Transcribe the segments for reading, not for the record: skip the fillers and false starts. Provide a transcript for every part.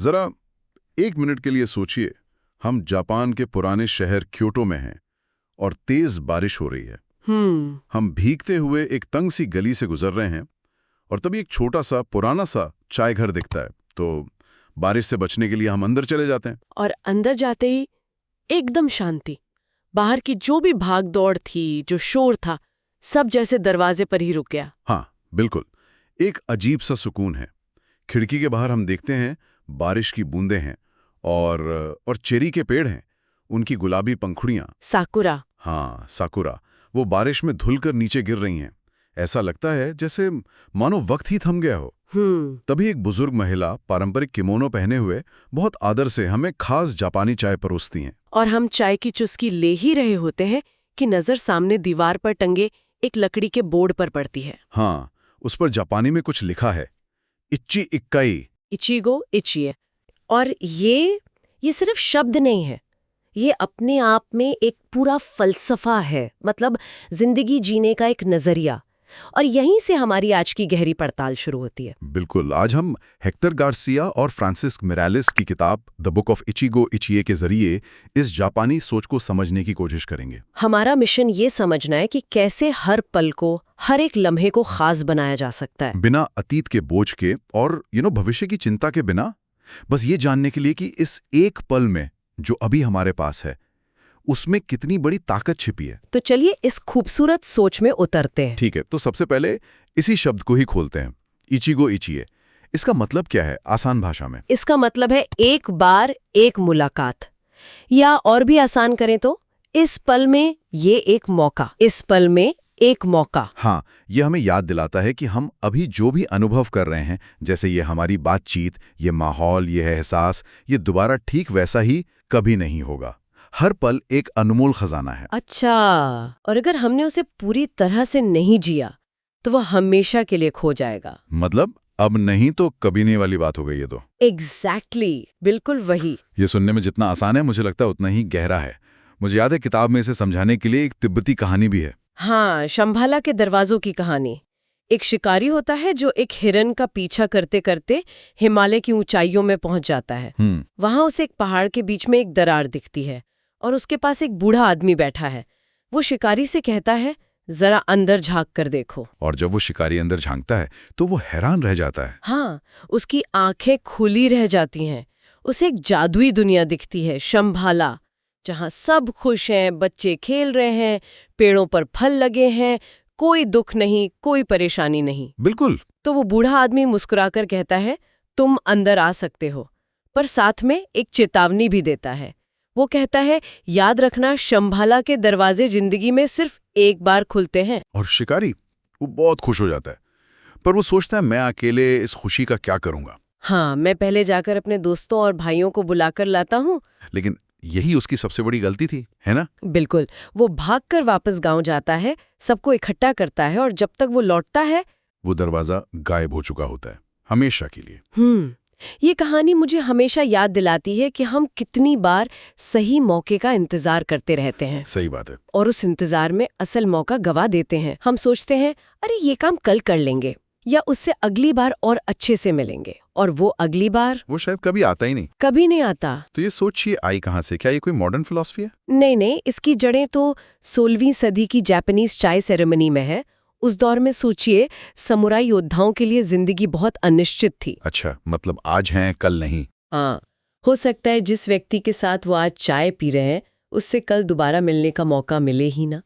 जरा 1 मिनट के लिए सोचिए, हम जापान के पुराने शहर क्योटो में हैं और तेज बारिश हो रही है। हम भीगते हुए एक तंग सी गली से गुजर रहे हैं और तभी एक छोटा सा पुराना सा चाय घर दिखता है। तो बारिश से बचने के लिए हम अंदर चले जाते हैं। और अंदर जाते ही एकदम शांति। बाहर की जो भी भाग दौड़ थी, जो शोर था, सब जैसे दरवाजे पर ही रुक गया। हाँ, बिल्कुल। एक अजीब सा सुकून है। खिड़की के बाहर हम देखते हैं बारिश की बूंदें हैं और चेरी के पेड़ हैं, उनकी गुलाबी पंखुड़ियां। साकुरा। हाँ, साकुरा। वो बारिश में धुलकर नीचे गिर रही हैं। ऐसा लगता है जैसे मानो वक्त ही थम गया हो। तभी एक बुजुर्ग महिला पारंपरिक किमोनो पहने हुए बहुत आदर से हमें खास जापानी चाय परोसती हैं। और हम चाय की चुस्की ले ही रहे होते हैं कि नजर सामने दीवार पर टंगे एक लकड़ी के बोर्ड पर पड़ती है। हाँ, उस पर जापानी में कुछ लिखा है, इच्ची इक्काई। इचिगो इचिए। और ये सिर्फ शब्द नहीं है, ये अपने आप में एक पूरा फलसफा है, मतलब जिंदगी जीने का एक नजरिया। और यहीं से हमारी आज की गहरी पड़ताल शुरू होती है। बिल्कुल। आज हम हेक्टर गार्सिया और फ्रांसिस्क मिरालिस की किताब द बुक ऑफ इचिगो इचिए के जरिए इस जापानी सोच को समझने की कोशिश करेंगे। हमारा मिशन ये समझना है कि कैसे हर पल को, हर एक लम्हे को खास बनाया जा सकता है, बिना अतीत के बोझ के और भविष्य की चिंता के बिना। बस ये जानने के लिए कि इस एक पल में जो अभी हमारे पास है उसमें कितनी बड़ी ताकत छिपी है। तो चलिए इस खूबसूरत सोच में उतरते हैं। ठीक है, तो सबसे पहले इसी शब्द को ही खोलते हैं, इचिगो इचिए। इसका मतलब क्या है आसान भाषा में? इसका मतलब है एक बार एक मुलाकात, या और भी आसान करें तो इस पल में ये एक मौका, इस पल में एक मौका। हाँ, ये हमें याद दिलाता है कि हम अभी जो भी अनुभव कर रहे हैं, जैसे ये हमारी बातचीत, ये माहौल, ये एहसास, ये दोबारा ठीक वैसा ही कभी नहीं होगा। हर पल एक अनमोल खजाना है। अच्छा, और अगर हमने उसे पूरी तरह से नहीं जिया तो वह हमेशा के लिए खो जाएगा। मतलब अब नहीं तो कभी नहीं वाली बात हो गई है तो। एग्जैक्टली, बिल्कुल वही। ये सुनने में जितना आसान है, मुझे लगता है उतना ही गहरा है। मुझे याद है किताब में इसे समझाने के लिए एक तिब्बती कहानी भी है। हाँ, शंभाला के दरवाजों की कहानी। एक शिकारी होता है जो एक हिरन का पीछा करते करते हिमालय की ऊंचाइयों में पहुंच जाता है। वहां उसे एक पहाड़ के बीच में एक दरार दिखती है और उसके पास एक बूढ़ा आदमी बैठा है। वो शिकारी से कहता है, जरा अंदर झांक कर देखो। और जब वो शिकारी अंदर झांकता है तो वो हैरान रह जाता है। हाँ, उसकी आंखें खुली रह जाती हैं। उसे एक जादुई दुनिया दिखती है, शंभाला, जहां सब खुश हैं, बच्चे खेल रहे हैं, पेड़ों पर फल लगे हैं, कोई दुख नहीं, कोई परेशानी नहीं। बिल्कुल। तो वो बूढ़ा आदमी मुस्कुराकर कहता है, तुम अंदर आ सकते हो, पर साथ में एक चेतावनी भी देता है। वो कहता है, याद रखना, शंभाला के दरवाजे जिंदगी में सिर्फ एक बार खुलते हैं। और शिकारी वो बहुत खुश हो जाता है, पर वो सोचता है मैं अकेले इस खुशी का क्या करूंगा। हाँ, मैं पहले जाकर अपने दोस्तों और भाइयों को बुलाकर लाता हूँ। लेकिन यही उसकी सबसे बड़ी गलती थी, है ना? बिल्कुल। वो भागकर वापस गांव जाता है, सबको इकट्ठा करता है, और जब तक वो लौटता है वो दरवाजा गायब हो चुका होता है, हमेशा के लिए। ये कहानी मुझे हमेशा याद दिलाती है कि हम कितनी बार सही मौके का इंतजार करते रहते हैं। सही बात है। और उस इंतजार में असल मौका गवा देते हैं। हम सोचते हैं, अरे ये काम कल कर लेंगे, या उससे अगली बार और अच्छे से मिलेंगे, और वो अगली बार वो शायद कभी आता ही नहीं। कभी नहीं आता। तो ये सोचिए आई कहाँ से? क्या ये कोई मॉडर्न फिलॉसफी है? नहीं, इसकी जड़ें तो 16वीं सदी की जापानीज चाय सेरेमनी में है। उस दौर में सोचिए, समुराई योद्धाओं के लिए जिंदगी बहुत अनिश्चित थी। अच्छा, मतलब आज हैं कल नहीं। हाँ, हो सकता है जिस व्यक्ति के साथ वो आज चाय पी रहे हैं उससे कल दोबारा मिलने का मौका मिले ही ना।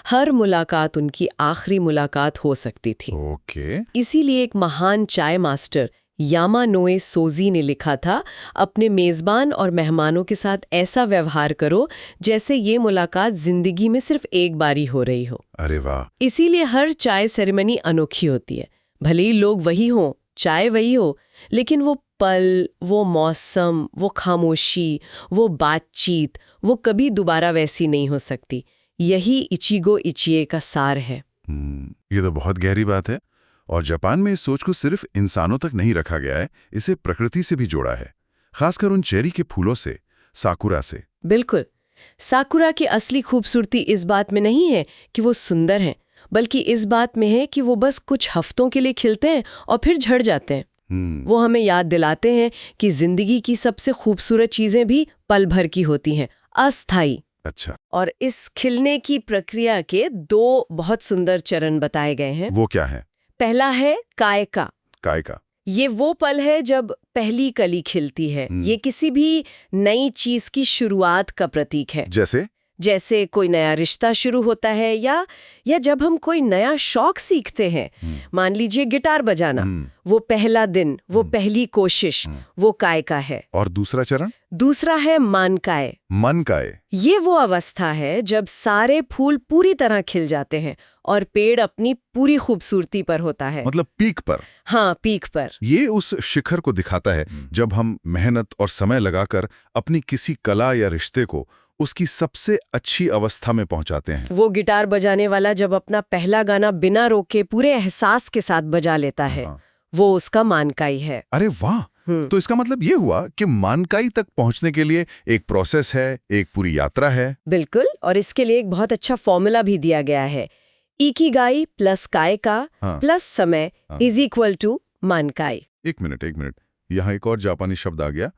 हर मुलाकात उनकी आखिरी मुलाकात हो सकती थी। ओके। इसीलिए एक महान चाय मास्टर यामानोए सोजी ने लिखा था, अपने मेजबान और मेहमानों के साथ ऐसा व्यवहार करो जैसे ये मुलाकात जिंदगी में सिर्फ एक बार ही हो रही हो। अरे वाह। इसीलिए हर चाय सेरेमनी अनोखी होती है। भले ही लोग वही हों, चाय वही हो, लेकिन वो पल, वो मौसम, वो खामोशी, वो बातचीत, वो कभी दोबारा वैसी नहीं हो सकती। यही इचिगो इचिए का सार है। ये तो बहुत गहरी बात है। और जापान में इस सोच को सिर्फ इंसानों तक नहीं रखा गया है, इसे प्रकृति से भी जोड़ा है, खासकर उन चेरी के फूलों से, साकुरा से। बिल्कुल। साकुरा की असली खूबसूरती इस बात में नहीं है कि वो सुंदर हैं, बल्कि इस बात में है कि वो बस कुछ हफ्तों के लिए खिलते हैं और फिर झड़ जाते हैं। वो हमें याद दिलाते हैं कि जिंदगी की सबसे खूबसूरत चीजें भी पल भर की होती हैं, अस्थायी। अच्छा, और इस खिलने की प्रक्रिया के 2 बहुत सुंदर चरण बताए गए हैं। वो क्या है? पहला है कायका। कायका। ये वो पल है जब पहली कली खिलती है। ये किसी भी नई चीज की शुरुआत का प्रतीक है। जैसे कोई नया रिश्ता शुरू होता है या जब हम कोई नया शौक सीखते हैं, मान लीजिए गिटार बजाना, वो पहला दिन, वो पहली कोशिश, वो कायका है। और दूसरा चरण? दूसरा है मानकाय। मनकाय। ये वो अवस्था है जब सारे फूल पूरी तरह खिल जाते हैं और पेड़ अपनी पूरी खूबसूरती पर होता है। मतलब पीक पर। हाँ, पीक पर। ये उस शिखर को दिखाता है जब हम मेहनत और समय लगाकर अपनी किसी कला या रिश्ते को उसकी सबसे अच्छी अवस्था में पहुंचाते हैं। वो गिटार बजाने वाला जब अपना पहला गाना बिना रोके पूरे एहसास के साथ बजा लेता है, वो उसका मानकाई है। अरे वाह! तो इसका मतलब ये हुआ कि मानकाई तक पहुंचने के लिए एक प्रोसेस है, एक पूरी यात्रा है। बिल्कुल, और इसके लिए एक बहुत अच्छा फॉर्मूला भी दिया गया है। इकिगाई प्लस कायका प्लस समय इज इक्वल टू मानकाई। एक मिनट, यहाँ एक और जापानी शब्द आ गया,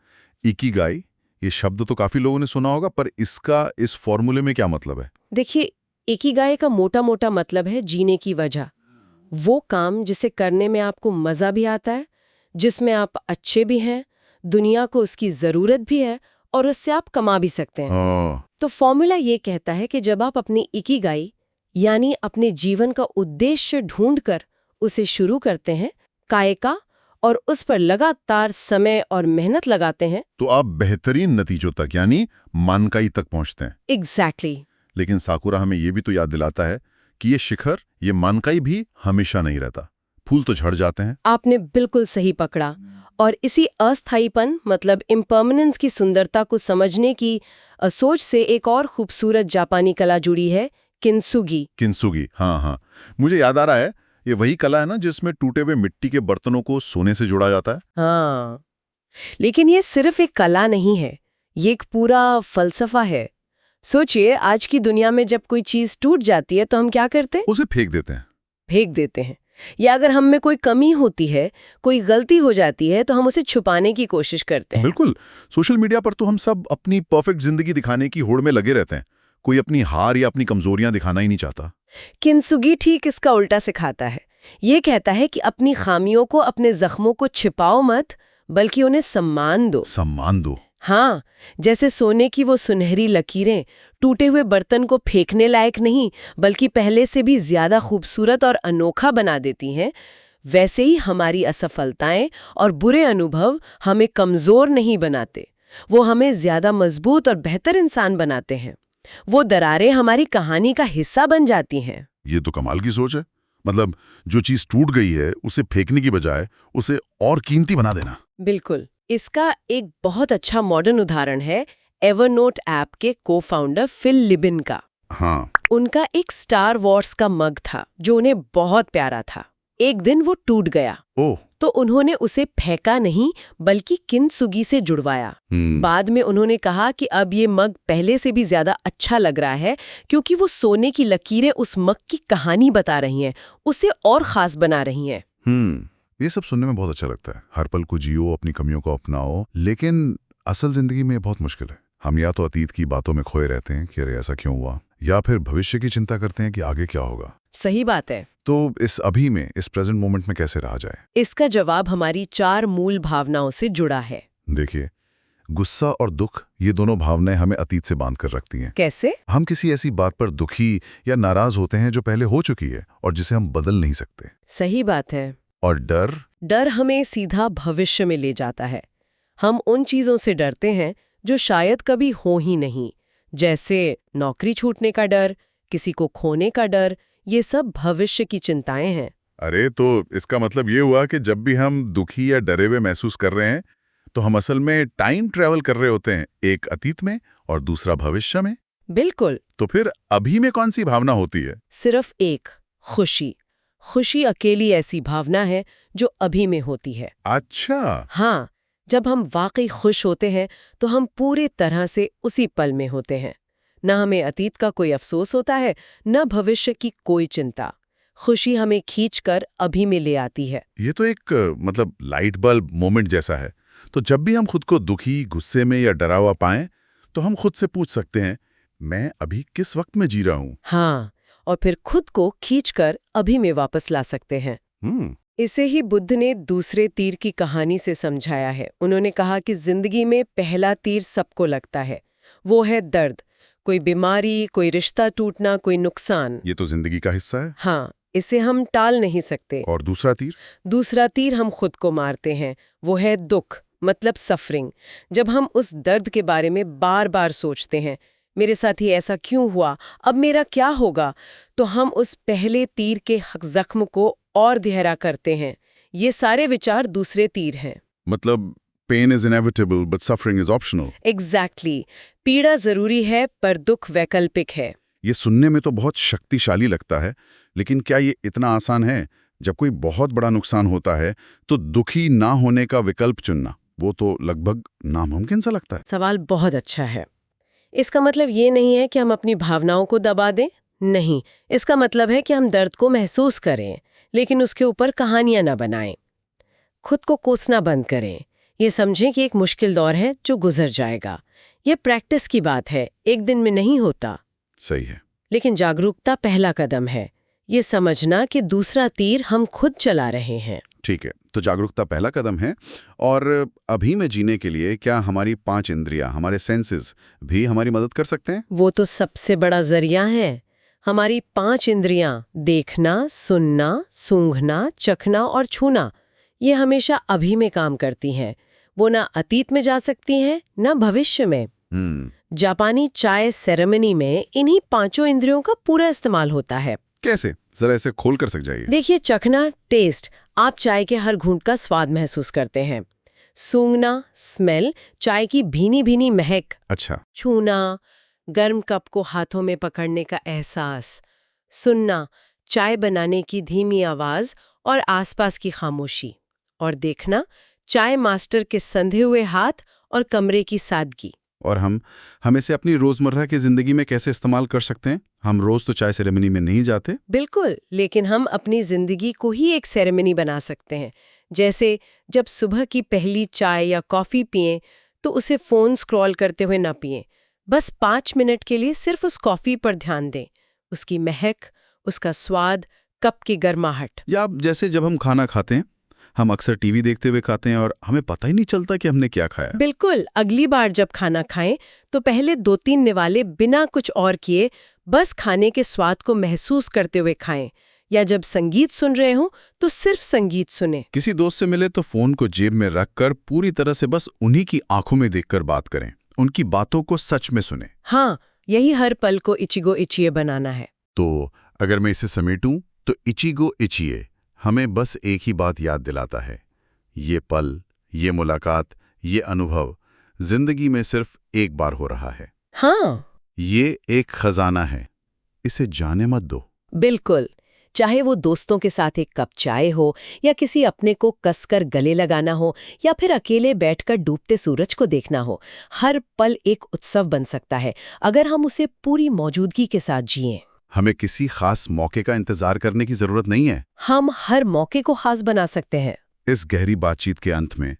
इकिगाई। ये शब्द तो काफी लोगों ने सुना होगा, पर इसका इस फॉर्मूले में क्या मतलब है? देखिए, इकिगाई का मोटा मतलब है जीने की वजह। वो काम जिसे करने में आपको मजा भी आता है, जिसमें आप अच्छे भी हैं, दुनिया को उसकी जरूरत भी है और उससे आप कमा भी सकते हैं। तो फॉर्मूला ये कहता है कि जब आप अपनी इकिगाई यानी अपने जीवन का उद्देश्य ढूंढकर उसे शुरू करते हैं, कायका, और उस पर लगातार समय और मेहनत लगाते हैं, तो आप बेहतरीन नतीजों तक यानी मानकाई तक पहुंचते हैं। एग्जैक्टली। लेकिन साकुरा हमें ये भी तो याद दिलाता है कि ये शिखर, ये मानकाई भी हमेशा नहीं रहता। फूल तो झड़ जाते हैं। आपने बिल्कुल सही पकड़ा। और इसी अस्थायीपन मतलब इम्पर्मनेंस की सुंदरता को समझने की सोच से एक और खूबसूरत जापानी कला जुड़ी है, किंसुगी। किंसुगी, हाँ, मुझे याद आ रहा है, ये वही कला है ना जिसमें टूटे हुए मिट्टी के बर्तनों को सोने से जोड़ा जाता है। हाँ, लेकिन ये सिर्फ एक कला नहीं है, ये एक पूरा फलसफा है। सोचिए, आज की दुनिया में जब कोई चीज टूट जाती है तो हम क्या करते हैं? उसे फेंक देते हैं। या अगर हम में कोई कमी होती है, कोई गलती हो जाती है, तो हम उसे छुपाने की कोशिश करते हैं। बिल्कुल। सोशल मीडिया पर तो हम सब अपनी परफेक्ट जिंदगी दिखाने की होड़ में लगे रहते हैं। कोई अपनी हार या अपनी कमजोरियां दिखाना ही नहीं चाहता। किंसुगी ठीक इसका उल्टा सिखाता है। ये कहता है कि अपनी खामियों को, अपने जख्मों को छिपाओ मत, बल्कि उन्हें सम्मान दो। हाँ, जैसे सोने की वो सुनहरी लकीरें टूटे हुए बर्तन को फेंकने लायक नहीं, बल्कि पहले से भी ज्यादा खूबसूरत और अनोखा बना देती हैं, वैसे ही हमारी असफलताएं और बुरे अनुभव हमें कमजोर नहीं बनाते, वो हमें ज्यादा मजबूत और बेहतर इंसान बनाते हैं। वो दरारें हमारी कहानी का हिस्सा बन जाती हैं। ये तो कमाल की सोच है। मतलब जो चीज टूट गई है उसे फेंकने की बजाय उसे और कीमती बना देना। बिल्कुल। इसका एक बहुत अच्छा मॉडर्न उदाहरण है एवरनोट ऐप के को-फाउंडर फिल लिबिन का। हाँ। उनका एक स्टार वॉर्स का मग था जो उन्हें बहुत प्यारा था। एक दिन वो टूट गया। तो उन्होंने उसे फेंका नहीं, बल्कि किंसुगी से जुड़वाया। बाद में उन्होंने कहा कि अब ये मग पहले से भी ज्यादा अच्छा लग रहा है, क्योंकि वो सोने की लकीरें उस मग की कहानी बता रही हैं, उसे और खास बना रही हैं। ये सब सुनने में बहुत अच्छा लगता है। हर पल को जियो, अपनी कमियों को अपनाओ, लेकिन असल जिंदगी में बहुत मुश्किल है। हम या तो अतीत की बातों में खोए रहते हैं कि अरे ऐसा क्यों हुआ, या फिर भविष्य की चिंता करते हैं कि आगे क्या होगा। सही बात है। तो इस अभी में, इस प्रेजेंट मोमेंट में कैसे रहा जाए? इसका जवाब हमारी 4 मूल भावनाओं से जुड़ा है। देखिए, गुस्सा और दुख, ये दोनों भावनाएं हमें अतीत से बांध कर रखती हैं। कैसे? हम किसी ऐसी बात पर दुखी या नाराज होते हैं जो पहले हो चुकी है और जिसे हम बदल नहीं सकते। सही बात है। और डर हमें सीधा भविष्य में ले जाता है। हम उन चीजों से डरते हैं जो शायद कभी हो ही नहीं, जैसे नौकरी छूटने का डर, किसी को खोने का डर। ये सब भविष्य की चिंताएं हैं। अरे, तो इसका मतलब ये हुआ कि जब भी हम दुखी या डरे हुए महसूस कर रहे हैं, तो हम असल में टाइम ट्रैवल कर रहे होते हैं, एक अतीत में और दूसरा भविष्य में। बिल्कुल। तो फिर अभी में कौन सी भावना होती है? सिर्फ एक, खुशी। खुशी अकेली ऐसी भावना है जो अभी में होती है। अच्छा। हाँ, जब हम वाकई खुश होते हैं तो हम पूरे तरह से उसी पल में होते हैं। न हमें अतीत का कोई अफसोस होता है, न भविष्य की कोई चिंता। खुशी हमें खींचकर अभी में ले आती है। ये तो एक मतलब लाइट बल्ब मोमेंट जैसा है। तो जब भी हम खुद को दुखी, गुस्से में या डरा हुआ पाएं, तो हम खुद से पूछ सकते हैं, मैं अभी किस वक्त में जी रहा हूं? हाँ, और फिर खुद को खींचकर अभी में वापस ला सकते हैं। इसे ही बुद्ध ने दूसरे तीर की कहानी से समझाया है। उन्होंने कहा कि जिंदगी में पहला तीर सबको लगता है, वो है दर्द। कोई बीमारी, कोई रिश्ता टूटना, कोई नुकसान। ये तो जिंदगी का हिस्सा है। हाँ, इसे हम टाल नहीं सकते। और दूसरा तीर? दूसरा तीर हम खुद को मारते हैं, वो है दुख, मतलब सफरिंग। जब हम उस दर्द के बारे में बार बार सोचते हैं, मेरे साथ ही ऐसा क्यों हुआ, अब मेरा क्या होगा, तो हम उस पहले तीर के जख्म को और गहरा करते हैं। ये सारे विचार दूसरे तीर हैं। मतलब pain is inevitable but suffering is optional. Exactly. पीड़ा जरूरी है पर दुख वैकल्पिक है। ये सुनने में तो बहुत शक्तिशाली लगता है, लेकिन क्या ये इतना आसान है? जब कोई बहुत बड़ा नुकसान होता है तो दुखी ना होने का विकल्प चुनना, वो तो लगभग नामुमकिन सा लगता है। सवाल बहुत अच्छा है। इसका मतलब ये नहीं है कि हम अपनी भावनाओं को दबा दें, नहीं। इसका मतलब है कि हम दर्द को महसूस करें, लेकिन उसके ऊपर कहानियां ना बनाएं। खुद को कोसना बंद करें। ये समझें कि एक मुश्किल दौर है जो गुजर जाएगा। ये प्रैक्टिस की बात है, एक दिन में नहीं होता। सही है। लेकिन जागरूकता पहला कदम है, ये समझना कि दूसरा तीर हम खुद चला रहे हैं। ठीक है, तो जागरूकता पहला कदम है। और अभी में जीने के लिए क्या हमारी 5 इंद्रियां, हमारे सेंसेस भी हमारी मदद कर सकते हैं? वो तो सबसे बड़ा जरिया है। हमारी 5 इंद्रियां, देखना, सुनना, सूंघना, चखना और छूना, ये हमेशा अभी में काम करती हैं। वो ना अतीत में जा सकती हैं, ना भविष्य में। जापानी चाय सेरेमनी में इन्हीं 5 इंद्रियों का पूरा इस्तेमाल होता है। कैसे? जरा इसे खोल कर सक जाइए। देखिए, चखना, टेस्ट, आप चाय के हर घूंट का स्वाद महसूस करते हैं। सूंघना, स्मेल, चाय की भीनी भीनी महक। अच्छा। छूना, गर्म कप को हाथों में पकड़ने का एहसास। सुनना, चाय बनाने की धीमी आवाज और आसपास की खामोशी। और देखना, चाय मास्टर के संधे हुए हाथ और कमरे की सादगी। और हम इसे अपनी रोजमर्रा की जिंदगी में कैसे इस्तेमाल कर सकते हैं? हम रोज तो चाय सेरेमनी में नहीं जाते। बिल्कुल, लेकिन हम अपनी जिंदगी को ही एक सेरेमनी बना सकते हैं। जैसे जब सुबह की पहली चाय या कॉफी पिएं, तो उसे फोन स्क्रॉल करते हुए ना पिएं। बस 5 मिनट के लिए सिर्फ उस कॉफी पर ध्यान दें, उसकी महक, उसका स्वाद, कप की गर्माहट। या जैसे जब हम खाना खाते हैं, हम अक्सर टीवी देखते हुए खाते हैं और हमें पता ही नहीं चलता कि हमने क्या खाया। बिल्कुल, अगली बार जब खाना खाएं तो पहले 2-3 निवाले बिना कुछ और किए बस खाने के स्वाद को महसूस करते हुए खाएं। या जब संगीत सुन रहे हो तो सिर्फ संगीत सुने। किसी दोस्त से मिले तो फोन को जेब में रखकर पूरी तरह से बस उन्हीं की आंखों में देखकर बात करें, उनकी बातों को सच में सुने। हाँ, यही हर पल को इचिगो इचिए बनाना है। तो अगर मैं इसे समेटूं तो इचिगो इचिए हमें बस एक ही बात याद दिलाता है, ये पल, ये मुलाकात, ये अनुभव जिंदगी में सिर्फ एक बार हो रहा है। हाँ, ये एक खजाना है, इसे जाने मत दो। बिल्कुल। चाहे वो दोस्तों के साथ एक कप चाय हो, या किसी अपने को कसकर गले लगाना हो, या फिर अकेले बैठकर डूबते सूरज को देखना हो, हर पल एक उत्सव बन सकता है अगर हम उसे पूरी मौजूदगी के साथ जिएं। हमें किसी खास मौके का इंतजार करने की जरूरत नहीं है। हम हर मौके को खास बना सकते हैं। इस गहरी बातचीत के अंत में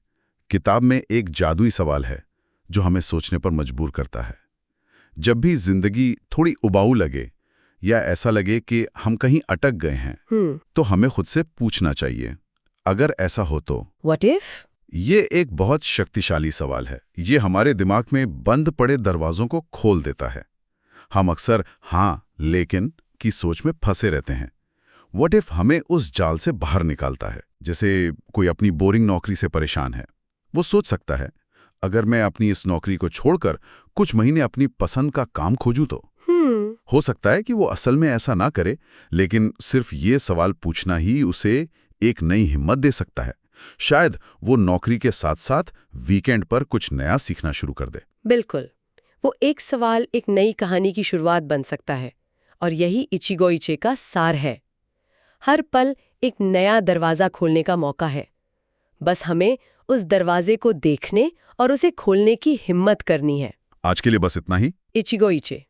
किताब में एक जादुई सवाल है जो हमें सोचने पर मजबूर करता है। जब भी जिंदगी थोड़ी उबाऊ लगे या ऐसा लगे कि हम कहीं अटक गए हैं, तो हमें खुद से पूछना चाहिए, अगर ऐसा हो तो व्हाट इफ? ये एक बहुत शक्तिशाली सवाल है। ये हमारे दिमाग में बंद पड़े दरवाजों को खोल देता है। हम अक्सर हाँ लेकिन की सोच में फंसे रहते हैं। व्हाट इफ हमें उस जाल से बाहर निकालता है। जैसे कोई अपनी बोरिंग नौकरी से परेशान है, वो सोच सकता है, अगर मैं अपनी इस नौकरी को छोड़कर कुछ महीने अपनी पसंद का काम खोजूं तो। हो सकता है कि वो असल में ऐसा ना करे, लेकिन सिर्फ ये सवाल पूछना ही उसे एक नई हिम्मत दे सकता है। शायद वो नौकरी के साथ साथ वीकेंड पर कुछ नया सीखना शुरू कर दे। बिल्कुल, वो एक सवाल एक नई कहानी की शुरुआत बन सकता है। और यही इचिगो इचे का सार है। हर पल एक नया दरवाजा खोलने का मौका है। बस हमें उस दरवाजे को देखने और उसे खोलने की हिम्मत करनी है। आज के लिए बस इतना ही। इचिगो इचे।